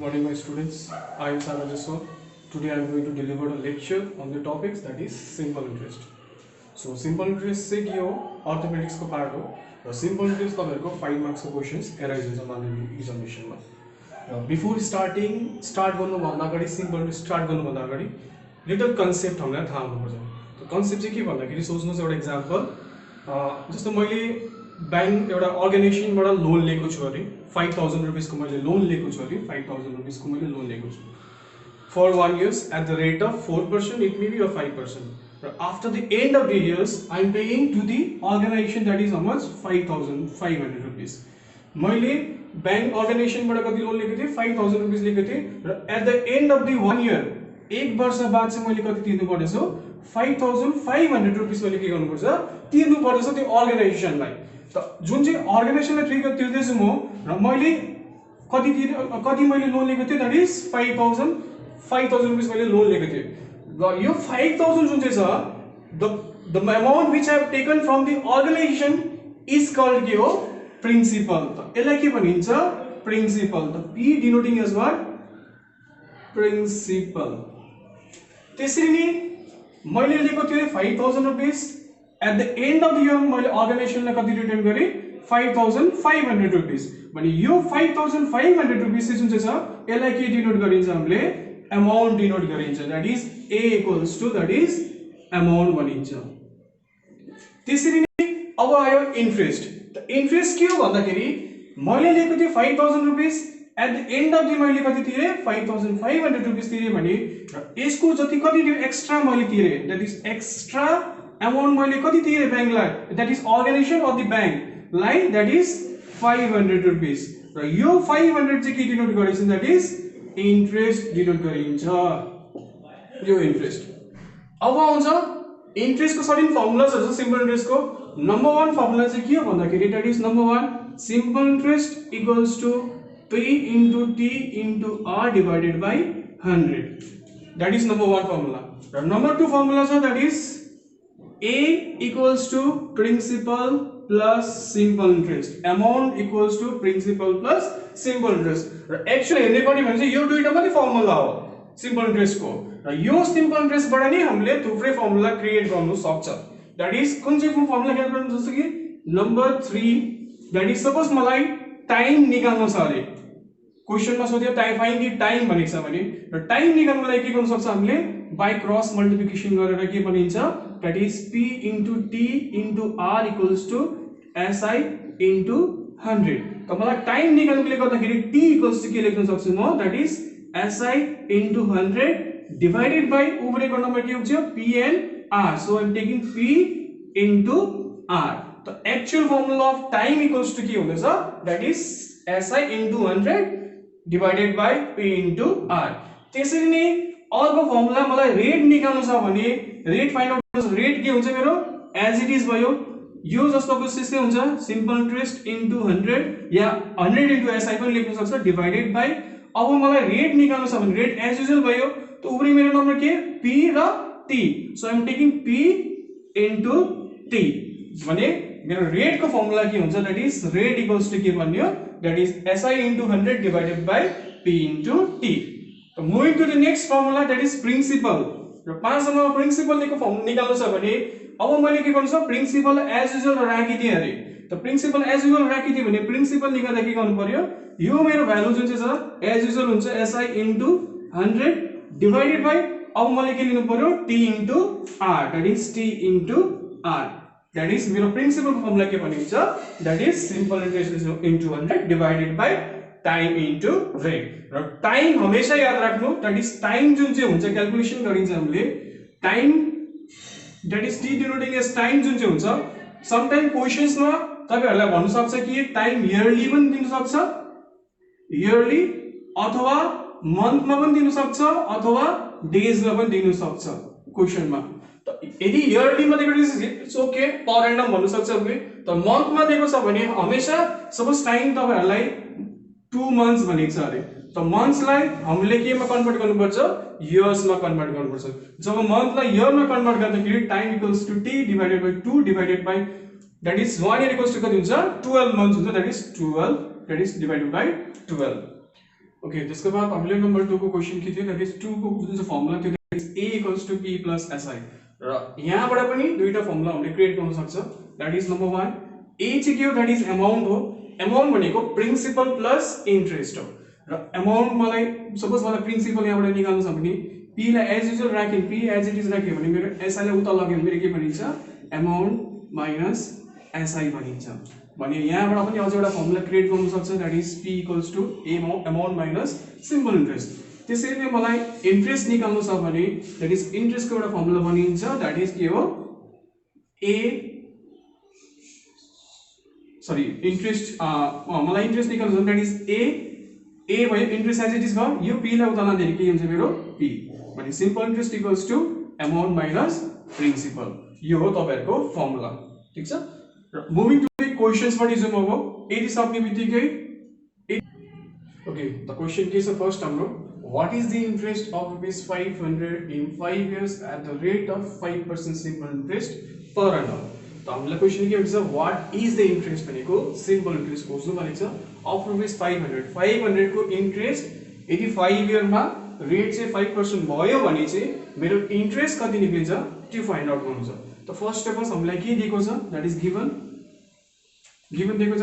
Morning, my students. I am Sagar Jaswal. Today I am going to deliver a lecture on the topics that is simple interest. So simple interest से के हो orthopedics को part हो र simple interest तपाईहरुको 5 marks को questions arise हुन्छ माध्यमिक examination मा. Before start गर्नु भन्दा अगाडि simple interest start गर्नु भन्दा अगाडि little concept हामीलाई थाहा हुनुपर्छ. त्यो concept चाहिँ के भन्दाखेरि सोच्नुस् एउटा example जस्तो मैले बैंक एउटा अर्गनाइजेसनबाट लोन लिएको छु अरे 5000 रुपैयाँ को मैले लोन लिएको छु अरे 5000 रुपैयाँ को मैले लोन लिएको छु for 1 year at the rate of 4%, it may be or 5%. But after the end of the years, I am paying to the organization that is how much 5500 rupees. मैले बैंक अर्गनाइजेसनबाट कति लोन लिएको थिएँ 5000 रुपैयाँ लिएको थिएँ र at the end of the 1 year एक वर्ष बाद चाहिँ मैले कति तिर्नु पर्दैछ 5500 रुपैयाँ मैले के गर्नुपर्छ तिर्नु पर्दैछ त्यो अर्गनाइजेसनलाई. त जुन चाहिँ अर्गनाइजेसनलाई तिर्दैछु म र मैले कति मैले लोन लिएको थिएँ दैट इज 5000 रुपैयाँ मैले लोन लिएको थिएँ र यो 5000 जुन चाहिँ छ the amount which I have taken from the organisation is called के हो प्रिन्सिपल. त यसलाई के भनिन्छ प्रिन्सिपल. त P denoting as what principal. त्यसरी नै मैले लिएको थिएँ 5000 रुपैयाँ at the end of the year मैले अर्गनाइजेसनलाई कति रिटर्न गरे 5500 रुपैयाँ. भने यो 5500 रुपैयाँ चाहिँ जुन चाहिँ छ यसलाई के डिनोट गरिन्छ हामीले अमाउन्ट डिनोट गरिन्छ that is a equals to that is amount भनिन्छ. त्यसरी नै अब आयो इन्ट्रेस्ट. त इन्ट्रेस्ट के हो भन्दाखेरि मैले लिएको थिएँ 5000 रुपैयाँ at the end of the मैले कति तिरे 5500 रुपैयाँ तिरे भने यसको जति कति थियो एक्स्ट्रा मैले तिरे दैट इज एक्स्ट्रा अमाउन्ट मैले कति तिरे बैंकलाई that is organisation of the bank लाई दैट इज 500 रुपैयाँ र यो 500 चाहिँ के डिनोट गरिन्छ दैट इज इन्ट्रेस्ट डिनोट गरिन्छ यो इन्ट्रेस्ट. अब आउँछ इन्ट्रेस्टको सर्टेन फर्मुलाज छ सिम्पल इन्ट्रेस्टको. नम्बर 1 फर्मुला चाहिँ के हो भन्दाखेरि that is number 1 simple interest equals to P into T into R divided by 100. That is number 1 formula. The number 2 formula is that is A equals to principal plus simple interest. Amount equals to principal plus simple interest. Actually, हेर्ने पनि भन्छ यो दुईटा मात्रै formula हो simple इन्ट्रेस्टको र यो simple इन्ट्रेस्टबाट नै हामीले थुप्रै फर्मुला क्रिएट गर्न सक्छ. दैट इज कुन चाहिँ फर्मुला क्रिएट गर्न जस्तो कि नम्बर 3 दैट इज सपोज मलाई टाइम निकाल्नु छ अरे क्वेशनमा सोध्यो फाइन्ड द टाइम भनेको छ भने र टाइम निकाल्नको लागि के गर्न सक्छ हामीले बाइ क्रस मल्टिप्लिकेसन गरेर के बनिन्छ that is p into t into r equals to si into 100. त मलाई टाइम निकाल्नको लागि गर्दाखेरि t equals to के लेख्न सक्छु म that is si into 100 divided by उब्रेको नम्बर के हुन्छ p and r. So I am taking p into r. त actual formula of time equals to के हुँदैछ that is si into 100 divided by p into r. त्यसरी नै अर्को फर्मुला मलाई रेट निकाल्नु छ भने रेट फाइन्ड आउट रेट के हुन्छ मेरो एज इट इज भयो यो जस्तोको सिस्टम हुन्छ सिम्पल इन्ट्रेस्ट इन्टु 100 या 100 इन्टु एसआई पनि लेख्न सक्छ डिवाइडेड बाइ. अब मलाई रेट निकाल्नु छ भने रेट एज युजुअल भयो त उब्री मेरो नम्बर के p र t. So I am taking p into t भने मेरो रेट को फर्मुला के हुन्छ that is rate equals to के भन्यो that is si into 100 divided by p into t. So moving to the next formula that is principal. र 5 number principal को formula निकाल्नु छ भने अब मैले के गर्नु छ प्रिन्सिपल एज युजुअल राखिदिए अरे. त प्रिन्सिपल एज युजुअल राखिदिए भने प्रिन्सिपल निकाल्दा के गर्नु पर्यो यो मेरो भ्यालु जुन चाहिँ छ एज युजुअल हुन्छ si into 100 डिवाइडेड बाइ अब मैले के लिनु पर्यो t into r that is t into r. That is मेरो प्रिन्सिपल को फर्मुला के भनिन्छ that is simple interest into 100 divided by time into rate. र टाइम हमेशा याद राख्नु दैट इज टाइम जुन चाहिँ हुन्छ क्याल्कुलेसन गरिन्छ हामीले time that is T denoting as time जुन चाहिँ हुन्छ सम टाइम क्वेशन्समा तपाईहरुलाई भन्नु सक्छ कि टाइम इयरली पनि दिन सक्छ इयरली अथवा मन्थमा पनि दिन सक्छ अथवा डेजमा पनि दिन सक्छ क्वेशनमा. यदि इयरली मा दिएको इट्स ओके पर एन्डम भन्नु सक्छ भने त मन्थमा दिएको छ भने हमेशा सपोज टाइम तपाईहरुलाई 2 मन्थ्स भनेको छ अरे त मन्थ्सलाई हामीले केमा कन्भर्ट गर्नुपर्छ इयर्स मा कन्भर्ट गर्नुपर्छ. जब मन्थलाई इयर मा कन्भर्ट गर्दाखेरि time equals to t divided by 2 divided by that is 1 year equals to कति हुन्छ 12 मन्थ्स हुन्छ that is 12 that is divided by 12. Okay, त्यसको बाद हामीले नम्बर 2 को क्वेशन के थियो, दैट इज 2 को जुन चाहिँ फर्मुला थियो that is a equals to p plus si र यहाँबाट पनि दुईटा फर्मुला हामीले क्रिएट गर्न सक्छ। दैट इज नम्बर 1 a चाहिँ के हो, दैट इज अमाउन्ट हो। अमाउन्ट भनेको प्रिन्सिपल प्लस इन्ट्रेस्ट हो र अमाउन्ट मलाई सपोज मलाई प्रिन्सिपल यहाँबाट निकाल्नु छ भने p लाई एज युजुअल राखे, p एज इट इज राखे भने मेरो si लाई उता लग्यो भने मेरो के भनिन्छ, अमाउन्ट माइनस si भनिन्छ। भने यहाँबाट पनि अझ एउटा फर्मुला क्रिएट गर्न सक्छ, that is p equals to amount minus simple interest. त्यसरी नै मलाई इन्ट्रेस्ट निकाल्नु छ भने दैट इज इन्ट्रेस्टको एउटा फर्मुला बनिन्छ, दैट इज के हो, a सरी इन्ट्रेस्ट मलाई इन्ट्रेस्ट निकाल्नु छ दैट इज a भयो, इन्ट्रेस्ट एज इट इज भयो, यो p लाई उता लाँदाखेरि के हुन्छ मेरो p, भने simple interest equals to amount minus principal. यो हो तपाईहरुको फर्मुला, ठीक छ। र मुभिङ टु द क्वेशन्स पनि जाउँ अब। यदि सक्ने बित्तिकै ओके, द क्वेशन के छ फर्स्ट हाम्रो, what is the interest of ₹500 in 5 years at the rate of 5% simple interest per annum. त हामीलाई क्वेशन के भन्छ, व्हाट इज द इन्ट्रेस्ट भनेको सिम्पल इन्ट्रेस्ट खोज्नु भनेको छ अफ ₹500 को इन्ट्रेस्ट यदि 5 इयरमा रेट चाहिँ 5% भयो भने चाहिँ मेरो इन्ट्रेस्ट कति निक्लिन्छ त्यो फाइन्ड आउट गर्नु छ। त फर्स्ट स्टेप हामीलाई के दिएको छ, दैट इज गिवन दिएको छ,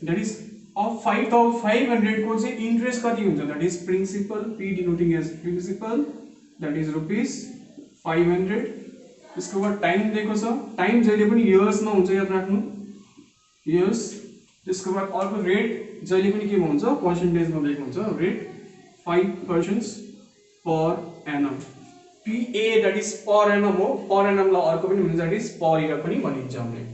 दैट इज अफ 500 को चाहिँ इन्ट्रेस्ट कति हुन्छ, that is principal, p denoting as principal, that is ₹500। त्यसको बाद टाइम दिएको छ, टाइम जहिले पनि इयर्स मा हुन्छ, याद राख्नु इयर्स। त्यसको बाद अर्को रेट जहिले पनि केमा हुन्छ, पर्सेन्टेज मा दिएको हुन्छ, rate 5% per annum, PA that is per annum हो। पर एनम लाई अर्को पनि भनिन्छ, दैट इज पर इयर पनि भनिन्छ हामीले।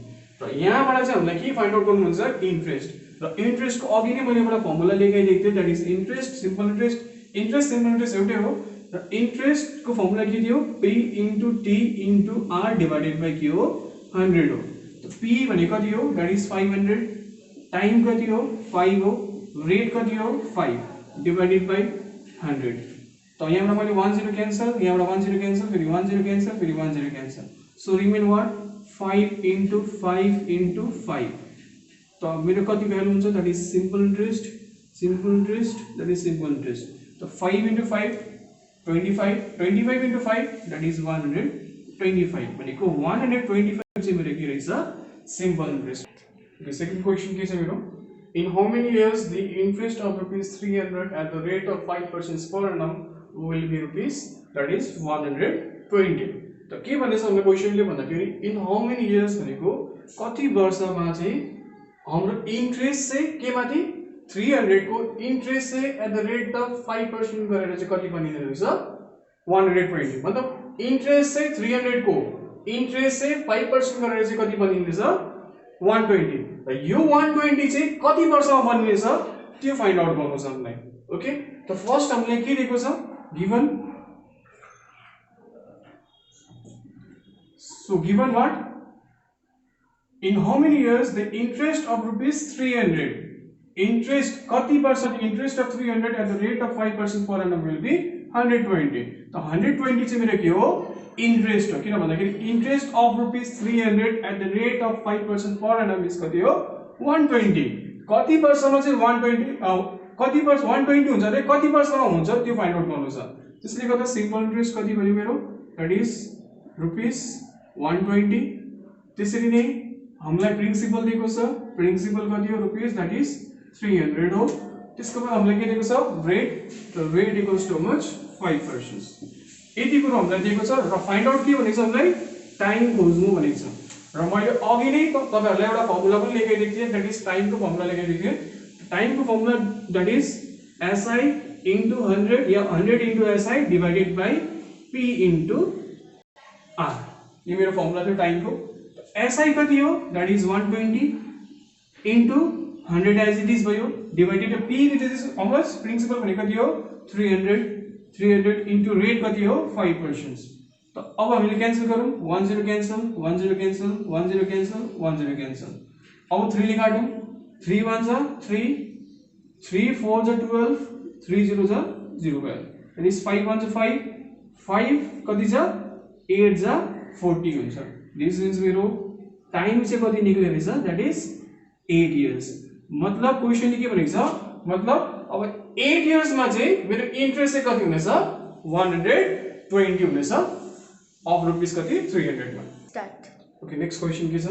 र यहाँबाट चाहिँ हामीलाई के फाइन्ड आउट गर्नु हुन्छ, इन्ट्रेस्ट। र इन्ट्रेस्ट को अघि नै मैले एउटा फर्मुला लेखाइदिएको थिएँ, that is interest simple interest. Interest simple interest एउटै हो र इन्ट्रेस्ट को फर्मुला के थियो, p into t into r divided by के हो, 100 हो। त p भनेको कति हो, दैट इज 500, टाइम कति हो 5 हो, रेट कति हो 5 डिवाइडेड बाइ 100। त यहाँबाट मैले 10 क्यान्सल, यहाँबाट 10 क्यान्सल, फेरि 10 क्यान्सल, फेरि 10 cancel, so remain what 5 into 5 into 5। त मेरो कति भ्यालु हुन्छ, that is simple interest, that is simple interest. त 5 इन्टु 5 25, 25 इन्टु 5 दैट इज 125 भनेको 125 चाहिँ मेरो के रहेछ, simple interest. Okay, second question के छ मेरो, in how many years the interest of ₹300 at the rate of 5% per annum will be rupees, that is 120। त के भन्दैछ हाम्रो क्वेशनले भन्दाखेरि इन हाउ मेनी इयर्स भनेको कति वर्षमा चाहिँ हाम्रो इन्ट्रेस्ट चाहिँ के माथि 300 को इन्ट्रेस्ट चाहिँ एट द रेट अफ 5% गरेर चाहिँ कति बनिने रहेछ, 120। मतलब इन्ट्रेस्ट चाहिँ 300 को इन्ट्रेस्ट चाहिँ 5% गरेर चाहिँ कति बनिने रहेछ, 120। र यो 120 चाहिँ कति वर्षमा बन्ने रहेछ त्यो फाइन्ड आउट गर्नु छ हामीलाई। ओके, त फर्स्ट हामीले के दिएको छ, given, so given what, in how many years the interest of ₹300, interest कति % interest of 300 at the rate of 5% per annum will be 120। त 120 चाहिँ मेरो के हो, इन्ट्रेस्ट हो। किन भन्दाखेरि interest of ₹300 at the rate of 5% per annum is कति हो, 120। कति वर्षमा चाहिँ 120 कति वर्ष 120 हुन्छ रे, कति वर्षमा हुन्छ त्यो फाइन्ड आउट गर्नु छ। त्यसले गर्दा सिम्पल इन्ट्रेस्ट कति भयो मेरो, दैट इज ₹120। त्यसरी नै हामीलाई प्रिन्सिपल दिएको छ, प्रिन्सिपल कति हो रुपीस, दैट इज 300 हो। त्यसको बाद हामीलाई के दिएको छ, रेट, त रेट इक्वल्स टु मच 5%। यति कुरा हामीलाई दिएको छ र फाइन्ड आउट के भनेको छ, हामीलाई टाइम खोज्नु भनेको छ। र मैले अघि नै तपाईहरुलाई एउटा फर्मुला पनि लेखाइदिएको थिएँ, दैट इज टाइम को फर्मुला लेखाइदिएको थिएँ। टाइम को formula that is SI into 100 या 100 into SI divided by P into R। यो मेरो फर्मुला थियो टाइम को। SI कति हो, that is 120 into 100 as it is भयो divided by P which is almost principal भनेको कति हो, 300 इन्टु रेट कति हो, 5%। त अब हामीले क्यान्सल गरौँ, 10 क्यान्सल, 10 क्यान्सल, 10 क्यान्सल, 10 क्यान्सल। अब 3 ले काटौँ, 3 1 जा 3, 3 4 जा 12, 3 0 जा 0 भयो। दैट इज 5 1 जा 5, 5 कति जा 8 जा 40 हुन्छ। दिस मिन्स मेरो टाइम चाहिँ कति निक्ले रहेछ, दैट इज 8 इयर्स। मतलब क्वेसनले के भनेको छ, मतलब अब 8 इयर्समा चाहिँ मेरो इन्ट्रेस्ट चाहिँ कति हुनेछ 120 हुनेछ अफ रुपीस कति 300 मा। स्टार्ट। ओके, नेक्स्ट क्वेसन के छ,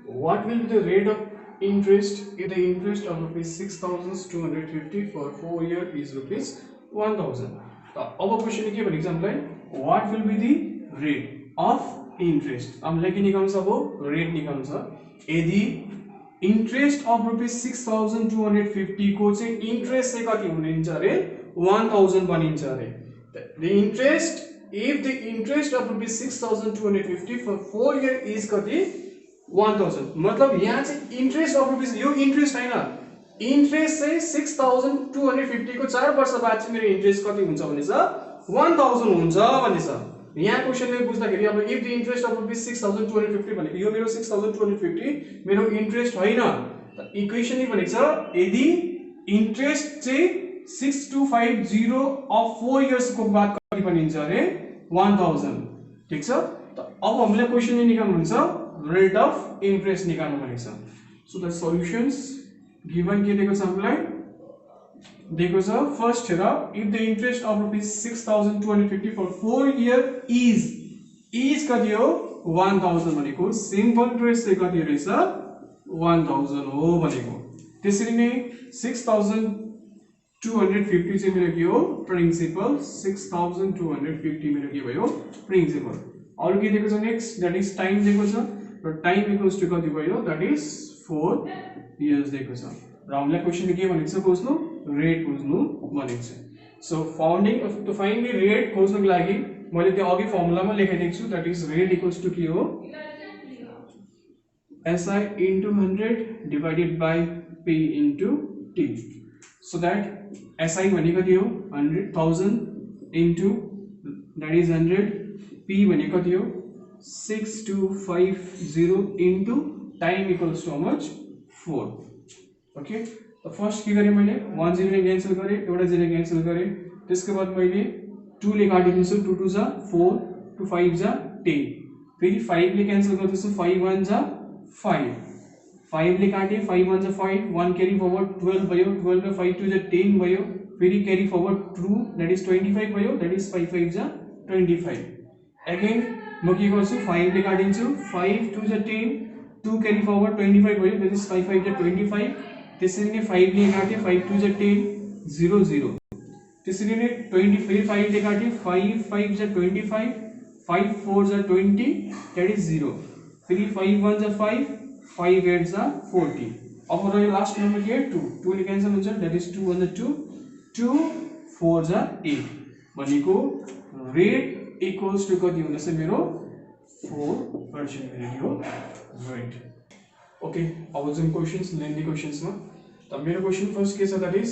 what will be the rate of interest if the interest of rupees 6250 for 4 year is rupees 1000। त अब क्वेसन के भनेको छ हामीलाई, what will be the rate of interest, हामीलाई के निकाल्नु छ, अब रेट निकाल्नु छ। यदि इंट्रेस्ट अफ रुपीस 6250 को चाहिँ इंट्रेस्ट चाहिँ कति हुनुहुन्छ अरे 1000 बनिन्छ अरे। The interest if the interest of rupees 6250 for 4 year is कति 1000, मतलब यहाँ चाहिँ इंट्रेस्ट अफ रुपीस, यो इंट्रेस्ट हैन, इंट्रेस्ट चाहिँ 6250 को 4 वर्ष बाद चाहिँ मेरो इंट्रेस्ट कति हुन्छ भनेछ 1000 हुन्छ भनेछ। यहाँ क्वेशनले बुझ्दाखेरि अब if the interest of rupees 6250 भनेको यो मेरो 6250 मेरो इंट्रेस्ट हैन, त इक्वेसन भनेको छ यदि इंट्रेस्ट चाहिँ 6250 अफ 4 इयर्स को बाद कति बनिन्छ अरे 1000। ठीक छ, त अब हामीले क्वेशनले निकाल्नु हुन्छ रेट अफ इंट्रेस्ट निकाल्नु भनेको छ। सो द सल्युशन्स गिवन के दिएको छ हामीलाई, दिएको छ फर्स्ट हेर, if the interest of rupees 6250 for 4 year is कति हो 1000 भनेको सिम्पल इंट्रेस्ट चाहिँ कति रहेछ 1000 हो भनेको। त्यसरी नै 6250 चाहिँ मेरो के हो प्रिन्सिपल, 6250 मेरो के भयो प्रिन्सिपल। अरु के दिएको छ नेक्स्ट, दैट इज टाइम दिएको छ र टाइम इक्वल्स टु कति भयो, दैट इज 4 इयर्स दिएको छ। र हामीलाई क्वेशनले के भनेको छ, खोज्नु रेट खोज्नु भनेको छ। So founding to find the rate खोज्नको लागि मैले त्यो अघि फर्मुलामा लेखाइदिएको छु, that is rate equals to के हो SI into 100 divided by P into T. So that SI भनेको कति हो 100,000 into that is 100, P भनेको कति हो 6250 into time equals to how much 4. Okay, त फर्स्ट के गरे मैले 1 0 ले क्यान्सल गरे, एउटा 0 क्यान्सल गरे, त्यसको बाद मैले 2 ले काटिदिन्छु, 2 2 जा 4, 2 5 जा 10, फेरि 5 ले क्यान्सल गर्दैछु, 5 1 जा 5, 5 ले काटे, 5 1 जा 5, 1 क्यारी फरवर्ड 12 भयो, 12 में 5 2 जा 10 भयो, फेरि क्यारी फरवर्ड 2 दैट इज 25 भयो, दैट इज 5 5 जा 25। अगेन म के गर्छु 5 ले काटिन्छु, 5 2 जा 10, 2 क्यारी फरवर्ड 25 भयो, दैट इज 5 5 जा 25। त्यसरी नै 5 ले काटे, 5 2 जा 10 0 0, त्यसरी नै 20 फेरि 5 ले काटे, 5 5 जा 25, 5 4 जा 20 दैट इज 0, फेरि 5 1 जा 5, 5 8 जा 40। अब रह्यो लास्ट नम्बर के 2, 2 ले क्यान्सल हुन्छ, दैट इज 2 1 जा 2, 2 4 जा 8 भनेको रेट इक्वल्स टु कति हुँदैछ मेरो 4% मेरो हो रेट। ओके, अब जुन क्वेशन्स लेन्दी क्वेशन्समा त मेरो क्वेशन फर्स्ट के छ, that is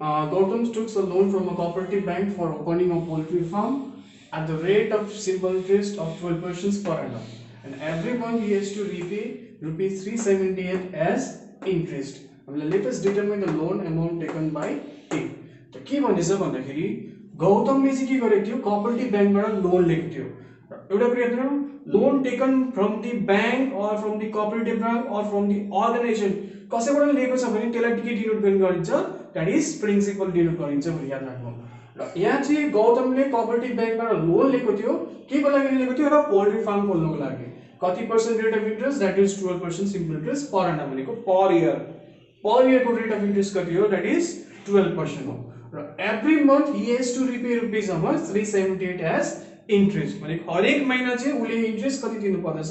Gautam took a loan from a cooperative bank for opening a poultry farm at the rate of simple interest of 12% per annum, and every month he has to repay rupees 378 as interest. Let us determine the loan amount taken by him. त के भन्दैछ भन्दाखेरि गौतमले चाहिँ के गरेको थियो, cooperative बैंकबाट loan लिएको थियो। एउटा कुरा हेर्नु, loan taken from the bank और फ्रम द कोअपरेटिभ बैंक और फ्रम द अर्गनाइजेसन कसैबाट लिएको छ भने त्यसलाई के डिनोट गरिन्छ, दैट इज प्रिन्सिपल डिनोट गरिन्छ भने याद राख्नु। र यहाँ चाहिँ गौतमले कोअपरेटिभ बैंकबाट लोन लिएको थियो, के को लागि लिएको थियो, र पोल्ट्री फार्म खोल्नको लागि। कति percent rate of interest, that is 12% simple interest per annum भनेको पर इयर को रेट अफ इन्ट्रेस्ट कति हो, दैट इज 12% हो। र every month he has to repay rupees how much 378 as interest भनेको हरेक महिना चाहिँ उले इन्ट्रेस्ट कति दिनु पर्दछ,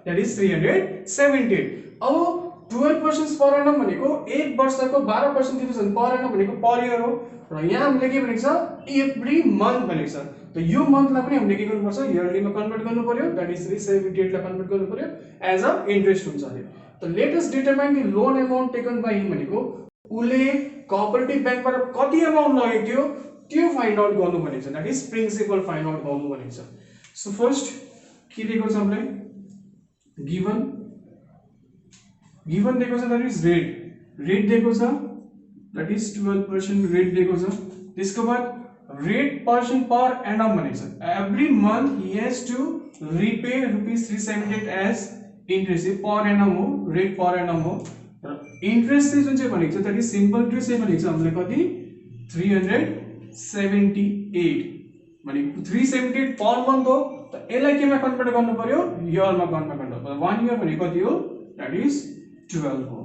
दैट इज 378। अब 12% पर एनम भनेको एक वर्षको 12% दिनु छ पर एनम भनेको पर इयर हो। र यहाँ हामीले के भनेको छ एभ्री मंथ भनेको छ, त यो मन्थलाई पनि हामीले के गर्नु पर्छ इयरलीमा कन्भर्ट गर्नु पर्यो, दैट इज 378 लाई कन्भर्ट गर्नु पर्यो एज अ इन्ट्रेस्ट हुन्छ अरे। त let us determine the loan amount taken by him भनेको उले कोअपरेटिभ बैंकबाट कति अमाउन्ट लगेको थियो त्यो फाइन्ड आउट गर्नु भनेको छ, that is principal find out गर्नु भनेको छ। सो फर्स्ट के दिएको छ हामीलाई गिवन दिएको छ, दैट इज रेट दिएको छ, दैट इज 12% रेट दिएको छ। त्यसको बाद रेट पर्सन पर एनम भनेको छ, every month he has to repay rupees 378 as interest, per annum हो, रेट पर एनम हो। इन्ट्रेस्ट चाहिँ जुन चाहिँ भनेको छ द्याट इज सिम्पल इन्ट्रेस्ट चाहिँ भनेको छ हामीले कति 378 भनेको 378 पर मन्थ हो त यसलाई केमा कन्भर्ट गर्नु पर्यो इयरमा कन्भर्ट गर्नु पर्यो 1 इयर भनेको कति हो द्याट इज 12 हो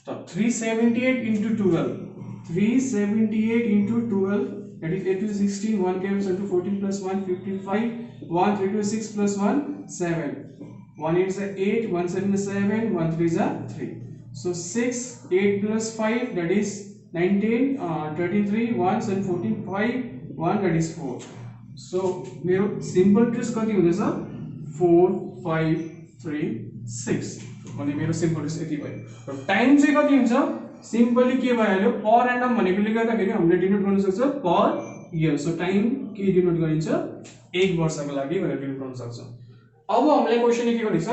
त 378 into 12 378 into 12 that is 8 to 16 1 carries into 14 plus 1 15 5 1 3 to 6 plus 1 7 1 8 is 8 1 7 is 7 1 3 is 3 so 6 8 plus 5 that is 19 33 1 7 14 5 1 that is 4 so मेरो simple interest कति हुँदैछ 4 5 3 6 भने मेरो सिम्पल इन्ट्रेस्ट यति भयो र टाइम चाहिँ कति हुन्छ सिम्पली के भइहाल्यो पर एनम भनेकोले गर्दाखेरि हामीले डिनोट गर्न सक्छ पर इयर सो टाइम के डिनोट गरिन्छ 1 वर्षको लागि भनेर डिनोट गर्न सक्छ अब हामीले क्वेशन के भनेको छ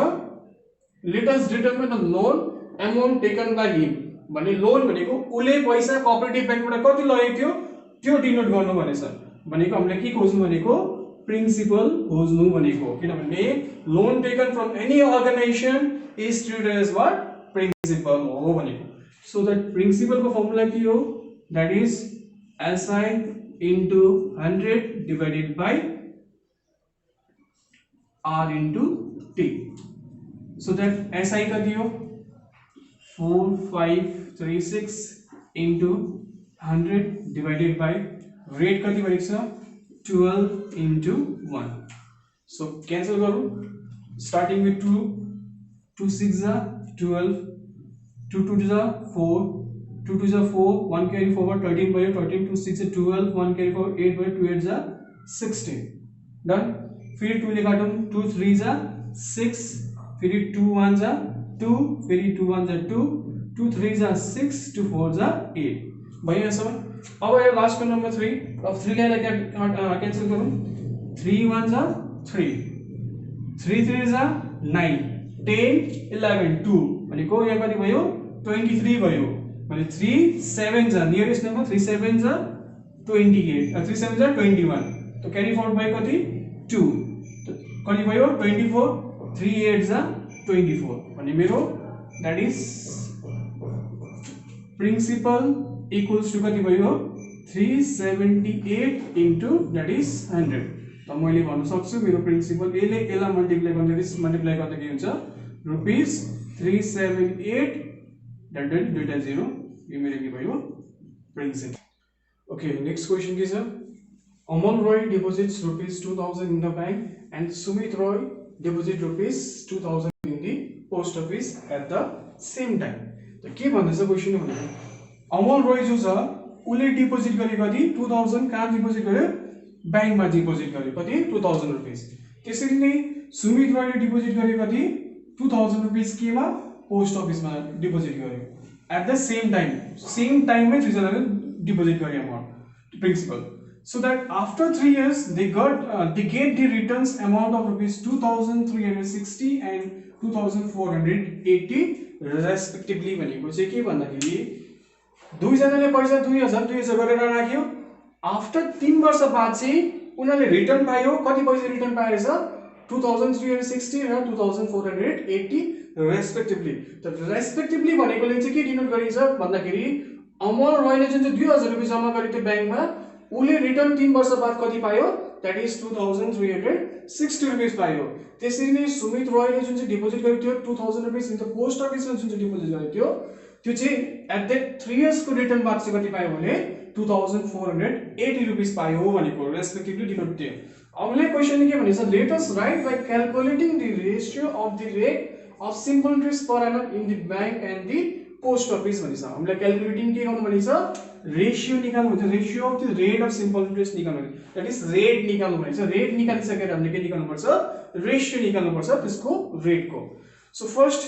let us determine the loan amount taken by him भने लोन भनेको उले पैसा कोअपरेटिभ बैंकबाट कति लगेको थियो त्यो डिनोट गर्नु भनेछ भनेको हामीले के खोज्नु भनेको प्रिन्सिपल खोज्नु भनेको किनभने loan taken from any organisation is treated as what principal हो भनेको so that principal को formula के हो that is SI into 100 divided by R into T so that SI कति हो 4536 into 100 divided by rate कति भनेको छ 12 into 1 so cancel गरौँ starting with 2 2 6 is 12 2 2 is 4 2 2 is 4 1 carry forward 13 by 13 2 6 is 12 1 carry forward 8 by 2 8 is 16 done फिर 2 ले काटौं 2 3 is 6 फिर 2 1 is 2 फिर 2 1 is 2 2 3 is 6 2 4 is 8 भइयो सब अब यो लास्ट को नंबर 3 अब 3 ले कैंसिल करूं 3 1 is 3 3 3 is 9 10 11 2 भनेको यहाँ कति भयो 23 भयो भने 3 7 जा नियरेस्ट नम्बर 3 7 जा 28 3 7 जा 21 तो क्यारी फॉरवर्ड बाइ कति 2 तो कति भयो 24 3 8 जा 24 भने मेरो that is principal equals to कति भयो 378 इन्टु दैट इज 100 त मैले भन्न सक्छु मेरो प्रिन्सिपल एले एला मल्टिप्लाई गर्दा के हुन्छ रुपीस 378 that duita 0 यो मेरो के भयो प्रिन्सिपल ओके नेक्स्ट क्वेशन के छ अमल Roy deposits rupees 2000 in the bank and Sumit Roy deposit rupees 2000 in the post office at the same time त के भन्दैछ क्वेशन भनेको अमल रोय जो छ उले डिपोजिट गरे कति 2000 कहाँ डिपोजिट गर्यो बैंक मा डिपोजिट गर्यो कति 2000 रुपैयाँ त्यसरी नै सुमित रोयले डिपोजिट गरे कति 2000 रुपैयाँ केमा पोस्ट अफिस में डिपोजिट गर्यो एट द सेम टाइम में दुईजनाले डिपोजिट गरे amount principal so that after 3 years they get the returns amount of rupees 2360 and 2480 respectively भनेको चाहिँ के भन्दाखेरि दुईजनाले पैसा 2000 गरेर राख्यो आफ्टर 3 वर्ष बाद चाहिँ उनीहरुले रिटर्न पायो कति पैसा रिटर्न पाए रहेछ 2360 र 2480 रेस्पेक्टिभली त रेस्पेक्टिभली भनेकोले चाहिँ के डिनोट गरिन्छ भन्दाखेरि अमल रोयले जुन चाहिँ 2000 रुपैयाँ जम्मा गरेको थियो बैंकमा उले रिटर्न 3 वर्ष बाद कति पायो दैट इज 2360 रुपैयाँ पायो त्यसरी नै सुमित रोयले जुन चाहिँ डिपोजिट गरेको थियो 2000 रुपैयाँ इन द पोस्ट अफिसमा जुन चाहिँ डिपोजिट गरेको थियो त्यो चाहिँ एट दैट 3 इयर्स को रिटर्न बाद चाहिँ कति पायो भने 2480 रुपैयाँ पायो भनेको रेस्पेक्टिभली डिनोट थियो अबले क्वेशन के भनेछ let us write by calculating the ratio of the rate of simple interest per annum in the bank and the post office भनिन्छ हामीले क्याल्कुलेटिङ के गर्नु भनिन्छ रेशियो निकाल्नु भन्छ ratio of the rate of simple interest निकाल्नु that is rate निकाल्नु भनिन्छ रेट निकालिसकेर हामीले के निकाल्नु पर्छ रेशियो निकाल्नु पर्छ त्यसको रेट को सो फर्स्ट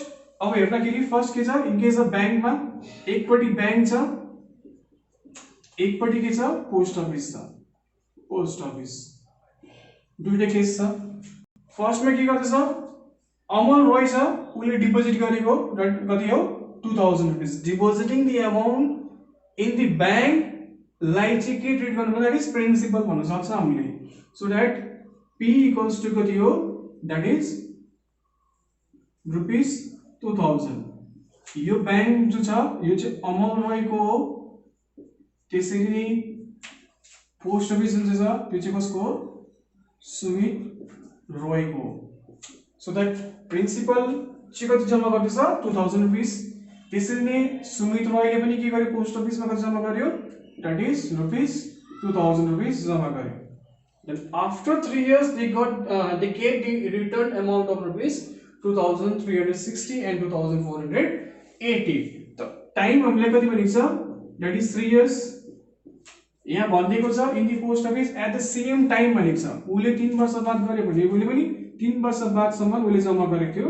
अब हेर्दाखेरि फर्स्ट के छ इन केस अफ बैंकमा एकपटि बैंक छ एकपटि के छ पोस्ट अफिस छ पोस्ट अफिस दुईटा केस छ फर्स्ट मा के गर्दैछ अमल रोय छ उले डिपोजिट गरेको कति हो 2000 rupees depositing the amount in the bank लाई चाहिँ के ट्रिट गर्नु दैट इज प्रिन्सिपल भन्न सक्छ हामीले so that p equals to कति हो दैट इज रुपीस 2000 यो बैंक जो छ यो चाहिँ अमल रोयको हो, त्यसरी नै पोस्ट अफिस जुन चाहिँ छ त्यो चाहिँ कसको हो, सुमित रोयको हो। सो दैट प्रिन्सिपल चाहिँ कति जम्मा गर्दैछ 2000 रुपीस। त्यसरी नै सुमित रोयले पनि के गर्यो, पोस्ट अफिसमा कति जम्मा गर्यो, दैट इज रुपीस 2000 रुपीस जम्मा गर्यो। Then after 3 years they get the return amount of rupees 2360 and 2480। तो टाइम हामीले कति भनेको छ, दैट इज 3 years। यहाँ भनिएको छ in the post office at the same time भनेको छ। उले 3 वर्ष बाद गर्यो भने उले पनि 3 वर्ष बादसम्म उले जम्मा गरेको थियो।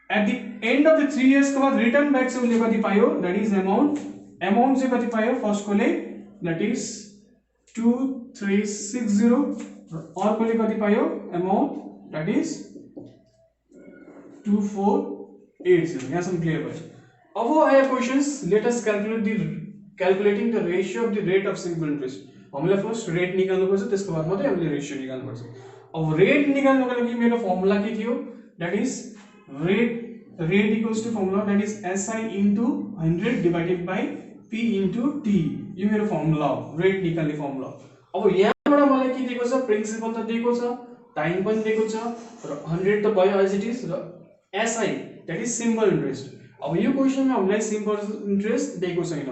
At the end of the 3 years को बाद रिटर्न ब्याक चाहिँ उले कति पायो, दैट इज अमाउन्ट चाहिँ कति पायो, फर्स्ट कोले दैट इज 2360 अर्कोले कति पायो अमाउन्ट, दैट इज 2480। यहाँसम्म क्लियर भयो। अब आयो questions, let us calculating the ratio of the rate of simple interest. हामीलाई फर्स्ट रेट निकाल्नु पर्छ, त्यसको बाद मात्रै हामीले रेशियो निकाल्नु पर्छ। अब रेट निकाल्नको लागि मेरो फर्मुला के थियो, that is rate equals to formula that is SI into 100 divided by P into T। यो मेरो फर्मुला हो, रेट निकाल्ने फर्मुला। अब यहाँबाट मलाई के दिएको छ, प्रिन्सिपल त दिएको छ, टाइम पनि दिएको छ, र 100 त भयो एज इट इज, र SI that is simple interest. अब यो क्वेशनमा हामीलाई सिम्पल इन्ट्रेस्ट दिएको छैन,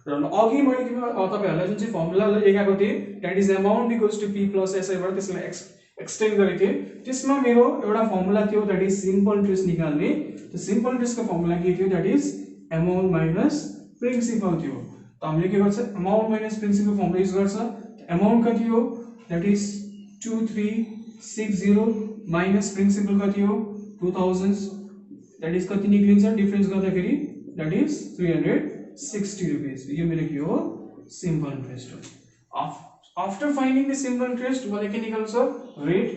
र अघि मैले तपाईहरुलाई जुन चाहिँ फर्मुला लेखेको थिए that is amount equals to P plus SI बाट त्यसलाई एक्सटेन्ड गरेको थिए। त्यसमा मेरो एउटा फर्मुला थियो दैट इज सिम्पल इन्ट्रेस्ट निकाल्ने। त्यो सिम्पल इन्ट्रेस्टको फर्मुला के थियो, that is amount minus principal थियो। त हामीले के गर्छ, amount minus principal formula use गर्छ। अमाउन्ट कति हो, दैट इज 2360 माइनस प्रिन्सिपल कति हो 2000, दैट इज कति निक्लिन्छ, डिफरेन्स गर्दाखेरि दैट इज 360 रुपीस। यो मेरो के हो, सिम्पल इन्ट्रेस्ट हो। After finding the simple interest मलाई के निकाल्नु छ, रेट।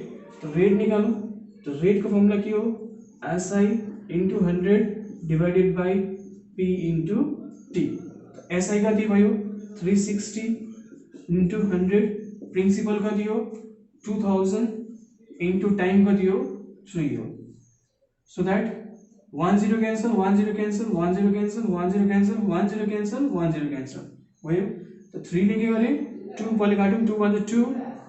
त रेट निकाल्नु, त रेटको फर्मुला के हो, SI into 100 divided by P into T। SI कति भयो 360 into 100, प्रिन्सिपल कति हो 2000 into टाइम कति हो 3 हो। So that 10 cancel, 10 cancel, 10 cancel, 10 cancel, 10 cancel, 10 cancel भयो। त 3 ले के गरे, 2 पहिले काट्यौं, 2 भन्दा 2,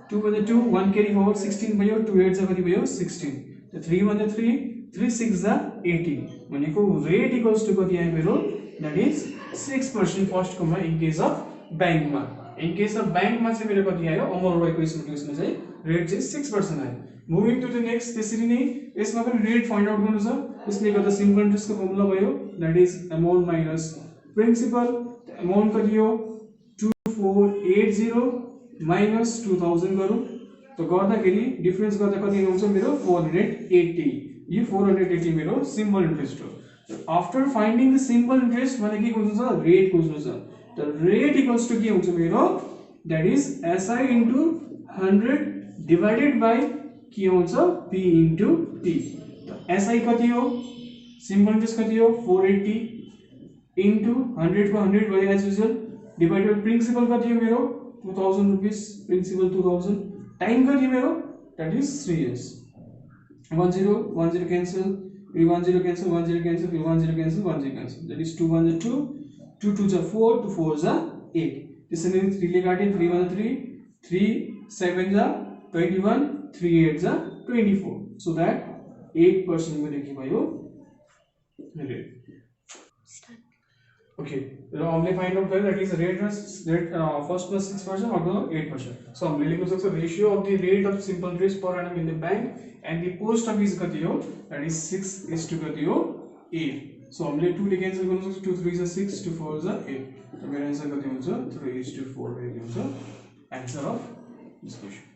2 भन्दा 2, 1 क्यारी फरवर्ड 16 भयो, 2 8 जा कति भयो 16। त 3 भन्दा 3, 3 6 जा 18 भनेको रेट इक्वल्स टु कति आयो मेरो, that is 6% first comma in case of बैंकमा। इन केस अफ बैंकमा चाहिँ मेरो कति आयो, अमल रोयको केसमा चाहिँ रेट चाहिँ 6% आयो। मुभिङ टु द नेक्स्ट, त्यसरी नै यसमा पनि रेट फाइन्ड आउट गर्नु छ। त्यसले गर्दा सिम्पल इन्ट्रेस्टको फर्मुला भयो that is amount minus principal. Amount कति हो 2480 माइनस 2000 गरौँ, त गर्दाखेरि डिफरेन्स गर्दा कति आउँछ मेरो 480। यो 480 मेरो सिम्पल इन्ट्रेस्ट हो। After finding the simple interest भने के खोज्नु छ, रेट खोज्नु छ। त रेट इक्वल्स टु के हुन्छ मेरो, that is SI into 100 divided by के हुन्छ P into T। त SI कति हो, सिम्पल इन्ट्रेस्ट कति हो 480 into 100 को 100 भयो as usual, divided by principal कति हो मेरो 2000 रुपीस, प्रिन्सिपल 2000, टाइम कति मेरो that is 3 years। 10 10 cancel, 10 cancel, 10 cancel, 10 cancel, 10 cancel, that is 2 1 2, 2 2 जा 4, 2 4 जा 8। त्यसैले 3 ले काटे, 3 1 3, 3 7 जा 21, 3 8 जा 24। सो दैट 8% मेरो के भयो रेट। ओके, र हामीले फाइन्ड आउट गर्यो दैट इज रेट फर्स्टमा 6%, अर्को 8%। सो हामीले लेख्न सक्छौँ ratio of the rate of simple interest per annum in the bank and the post office कति हो, दैट इज 6:8 कति हो 8। सो हामीले 2 ले क्यान्सल गर्न सक्छौं, 2 3 जा 6, 2 4 जा 8। त मेरो आन्सर कति हुन्छ 3:4 भएको हुन्छ आन्सर अफ दिस क्वेशन।